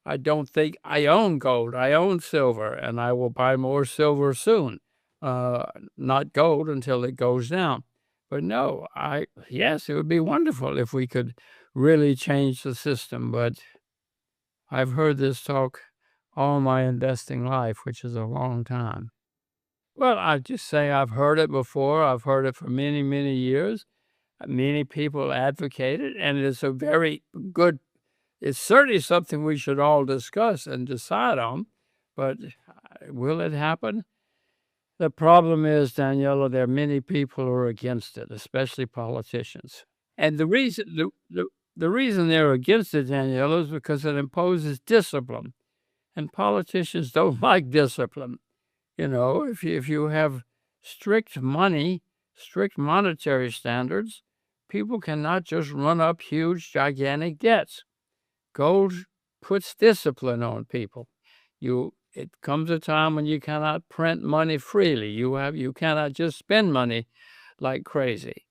I don't think I own gold. I own silver, and I will buy more silver soon. Uh, Not gold until it goes down. But no, yes, it would be wonderful if we could really change the system. But I've heard this talk all my investing life, which is a long time. Well, I just say I've heard it before. I've heard it for many, many years. Many people advocate it, and it's a very good it's certainly something we should all discuss and decide on, but will it happen? The problem is, Daniela, there are many people who are against it, especially politicians. And the reason they're against it, Daniela, is because it imposes discipline, and politicians don't like discipline. If you have strict money, strict monetary standards, people cannot just run up huge, gigantic debts. Gold puts discipline on people. It comes a time when you cannot print money freely. You cannot just spend money like crazy.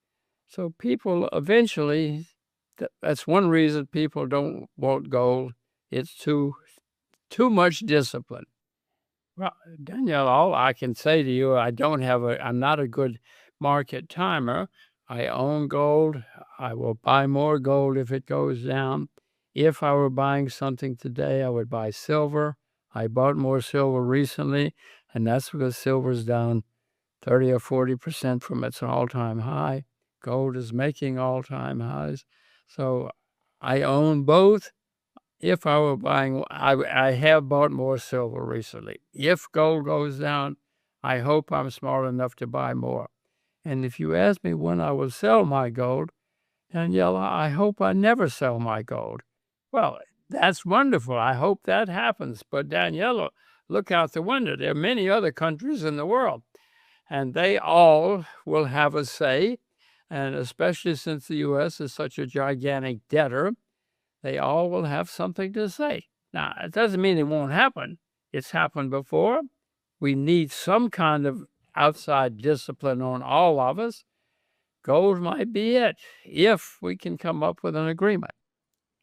So people eventually, that's one reason people don't want gold. It's too much discipline. Well, Danielle, all I can say to you, I'm not a good market timer. I own gold. I will buy more gold if it goes down. If I were buying something today, I would buy silver. I bought more silver recently, and that's because silver's down 30 or 40% from its all-time high. Gold is making all-time highs. So I own both. If I were buying, I have bought more silver recently. If gold goes down, I hope I'm smart enough to buy more. And if you ask me when I will sell my gold, Daniela, I hope I never sell my gold. Well, that's wonderful. I hope that happens. But Daniela, look out the window. There are many other countries in the world, and they all will have a say. And especially since the U.S. is such a gigantic debtor, they all will have something to say. Now, it doesn't mean it won't happen. It's happened before. We need some kind of outside discipline on all of us. Gold might be it, if we can come up with an agreement.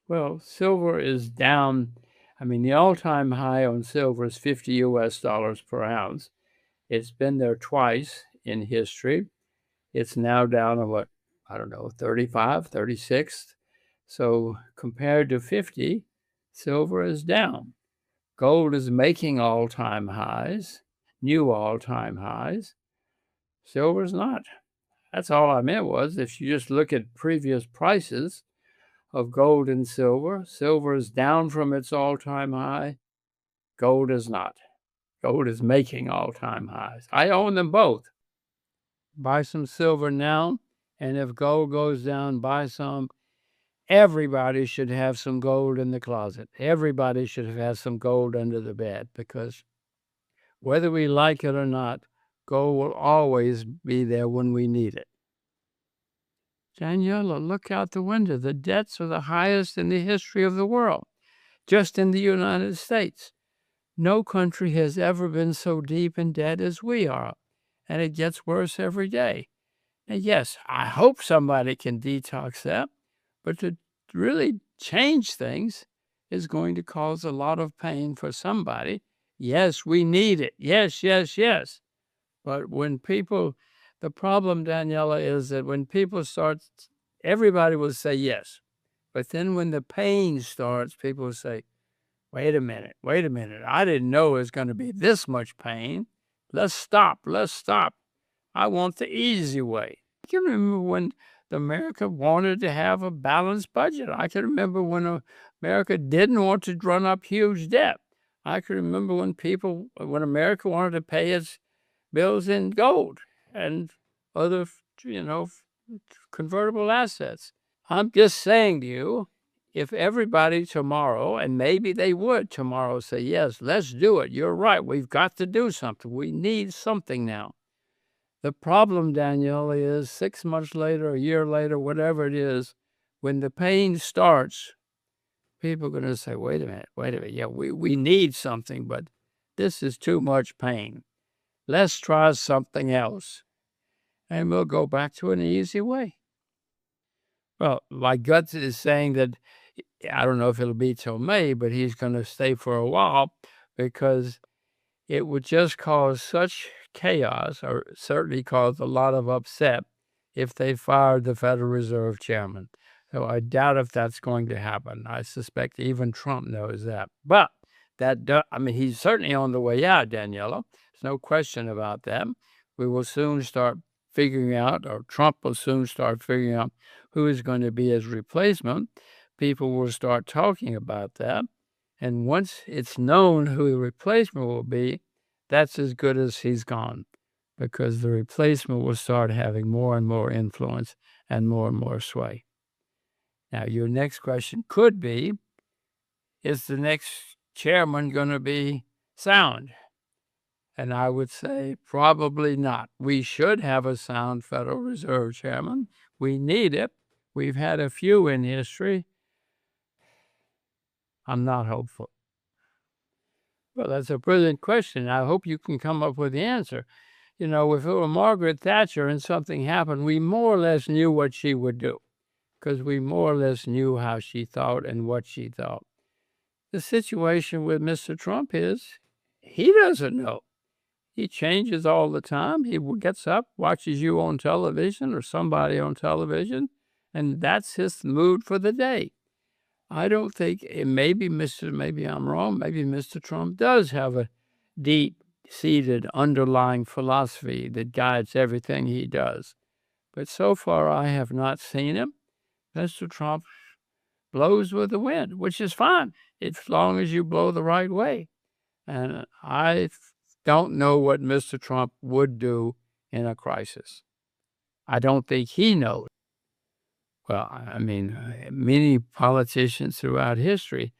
Well, silver is down. I mean, the all-time high on silver is $50 per ounce. It's been there twice in history. It's now down to what? I don't know, 35, 36. So compared to 50, silver is down. Gold is making all-time highs, new all-time highs. Silver's not. That's all I meant was if you just look at previous prices of gold and silver, silver is down from its all-time high. Gold is not. Gold is making all-time highs. I own them both. Buy some silver now, and if gold goes down, buy some. Everybody should have some gold in the closet. Everybody should have some gold under the bed because whether we like it or not, gold will always be there when we need it. Daniela, look out the window. The debts are the highest in the history of the world, just in the United States. No country has ever been so deep in debt as we are, and it gets worse every day. And yes, I hope somebody can detox that, but to really change things is going to cause a lot of pain for somebody. Yes, we need it. Yes, yes, yes. But the problem, Daniela, is that when people start, everybody will say yes. But then when the pain starts, people will say, wait a minute. I didn't know it was going to be this much pain. Let's stop. I want the easy way. I can remember when America wanted to have a balanced budget. I can remember when America didn't want to run up huge debt. I can remember when America wanted to pay its bills in gold and other, convertible assets. I'm just saying to you, if everybody tomorrow, and maybe they would tomorrow, say, yes, let's do it. You're right. We've got to do something. We need something now. The problem, Danielle, is 6 months later, a year later, whatever it is, when the pain starts, people are going to say, wait a minute. Yeah, we need something, but this is too much pain. Let's try something else. And we'll go back to an easy way. Well, my gut is saying that I don't know if it'll be till May, but he's gonna stay for a while because it would just cause such chaos, or certainly cause a lot of upset if they fired the Federal Reserve chairman. So I doubt if that's going to happen. I suspect even Trump knows that. But I mean, he's certainly on the way out, Daniela. There's no question about that. We will soon start figuring out, or Trump will soon start figuring out who is going to be his replacement. People will start talking about that. And once it's known who the replacement will be, that's as good as he's gone, because the replacement will start having more and more influence and more sway. Now, your next question could be, is the next chairman going to be sound? And I would say probably not. We should have a sound Federal Reserve chairman. We need it. We've had a few in history. I'm not hopeful. Well, that's a brilliant question. I hope you can come up with the answer. You know, if it were Margaret Thatcher and something happened, we more or less knew what she would do, because we more or less knew how she thought and what she thought. The situation with Mr. Trump is he doesn't know. He changes all the time. He gets up, watches you on television or somebody on television, and that's his mood for the day. I don't think maybe I'm wrong. Maybe Mr. Trump does have a deep-seated underlying philosophy that guides everything he does. But so far, I have not seen him. Mr. Trump blows with the wind, which is fine, as long as you blow the right way. And I don't know what Mr. Trump would do in a crisis. I don't think he knows. Well, I mean, many politicians throughout history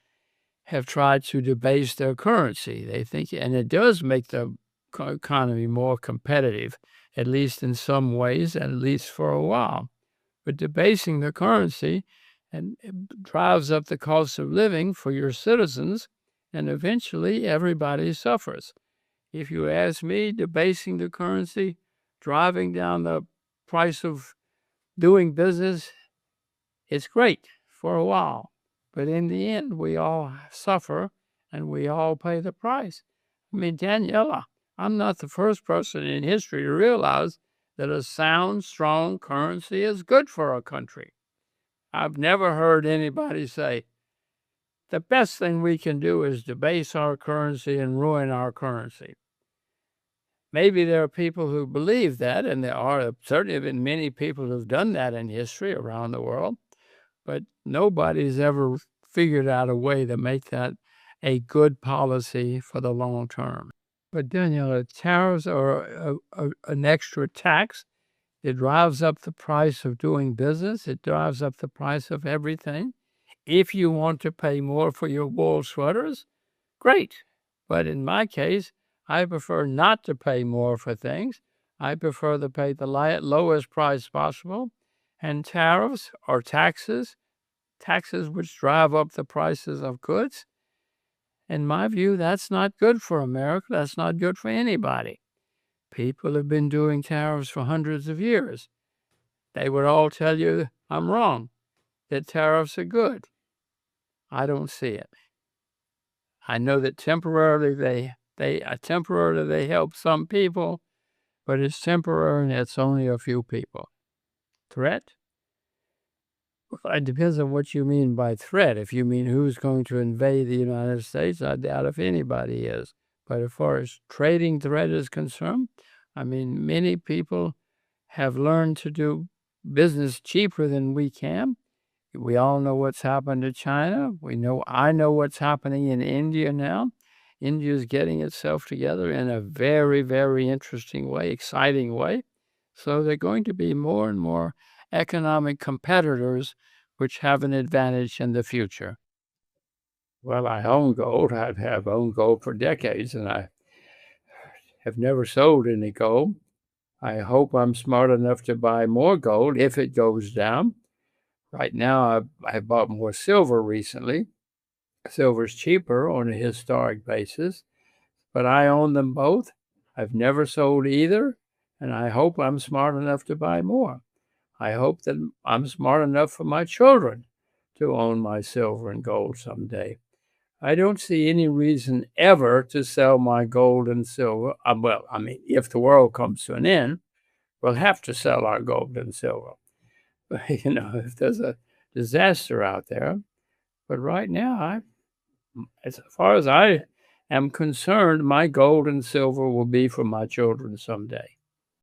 have tried to debase their currency. They think, and it does make the economy more competitive, at least in some ways, at least for a while. But debasing the currency and it drives up the cost of living for your citizens, and eventually everybody suffers. If you ask me, debasing the currency, driving down the price of doing business, it's great for a while, but in the end, we all suffer and we all pay the price. I mean, Daniela, I'm not the first person in history to realize that a sound, strong currency is good for a country. I've never heard anybody say, the best thing we can do is debase our currency and ruin our currency. Maybe there are people who believe that, and there are certainly been many people who've done that in history around the world. But nobody's ever figured out a way to make that a good policy for the long term. But Daniela, tariffs are an extra tax. It drives up the price of doing business. It drives up the price of everything. If you want to pay more for your wool sweaters, great. But in my case, I prefer not to pay more for things. I prefer to pay the lowest price possible. And tariffs or taxes which drive up the prices of goods, in my view, that's not good for America. That's not good for anybody. People have been doing tariffs for hundreds of years. They would all tell you I'm wrong, that tariffs are good. I don't see it. I know that temporarily they help some people, but it's temporary and it's only a few people. Threat? Well, it depends on what you mean by threat. If you mean who's going to invade the United States, I doubt if anybody is. But as far as trading threat is concerned, I mean, many people have learned to do business cheaper than we can. We all know what's happened to China. I know what's happening in India now. India is getting itself together in a very, very interesting way, exciting way. So they're going to be more and more economic competitors which have an advantage in the future. Well, I own gold. I have owned gold for decades, and I have never sold any gold. I hope I'm smart enough to buy more gold if it goes down. Right now, I bought more silver recently. Silver's cheaper on a historic basis, but I own them both. I've never sold either, and I hope I'm smart enough to buy more. I hope that I'm smart enough for my children to own my silver and gold someday. I don't see any reason ever to sell my gold and silver. Well, I mean, if the world comes to an end, we'll have to sell our gold and silver. If there's a disaster out there. But right now, as far as I am concerned, my gold and silver will be for my children someday.